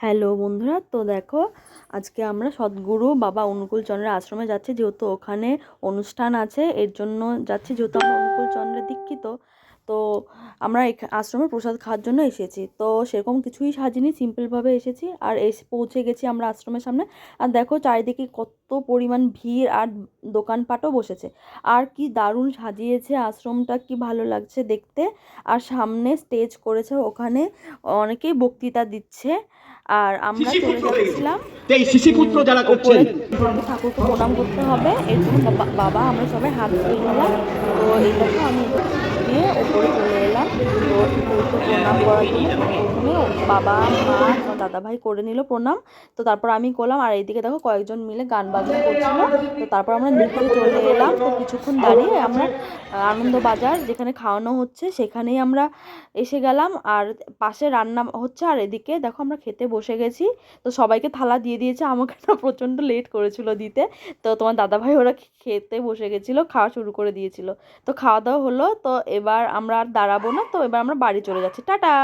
Hello বন্ধুরা, তো দেখো আজকে আমরা সদ্গুরু বাবা অনুকূল চন্দ্রের আশ্রমে যাচ্ছি, যেহেতু ওখানে অনুষ্ঠান আছে এর জন্য যাচ্ছি। যেহেতু আমরা অনুকূল চন্দ্রের দীক্ষিত, তো আমরা আশ্রমে প্রসাদ খাওয়ার জন্য এসেছি। তো সেরকম কিছুই সাজিনি, সিম্পলভাবে এসেছি আর এসে পৌঁছে গেছি আমরা আশ্রমের সামনে। আর দেখো চারিদিকে কত পরিমাণ ভিড় আর দোকানপাটও বসেছে। আর কি দারুণ সাজিয়েছে আশ্রমটা, কি ভালো লাগছে দেখতে। আর সামনে স্টেজ করেছে, ওখানে অনেকেই বক্তৃতা দিচ্ছে। আর আমরা চলে যাচ্ছিলাম ওপরে, যেহেতু ঠাকুরকে প্রণাম করতে হবে এর জন্য বাবা আমরা সবাই হাত ধুয়ে নিলাম। তো এই দেখো আমি এদিকে দিয়ে ওপরে চলে এলাম। তো ঠাকুরকে প্রণাম করার জন্য প্রথমে বাবা মা দাদা ভাই করে নিল প্রণাম। তো তারপর আমি করলাম, আর এইদিকে দেখো কয়েকজন মিলে গান বাজনা করছিল। তো তারপর আমরা নিচে চলে এলাম। তো কিছুক্ষণ দাঁড়িয়ে আমরা আনন্দবাজার যেখানে খাওয়ানো হচ্ছে সেখানেই আমরা এসে গেলাম। আর পাশে রান্না হচ্ছে, আর এদিকে দেখো আমরা খেতে বসে গেছি। তো সবাইকে থালা দিয়ে দিয়েছে, আমাকে না প্রচণ্ড লেট করেছিল দিতে। তো তোমার দাদাভাই ওরা খেতে বসে গেছিলো, খাওয়া শুরু করে দিয়েছিল। তো খাওয়া দাওয়া হলো, তো এবার আমরা আর দাঁড়াবো না, তো এবার আমরা বাড়ি চলে যাচ্ছি। টাটা।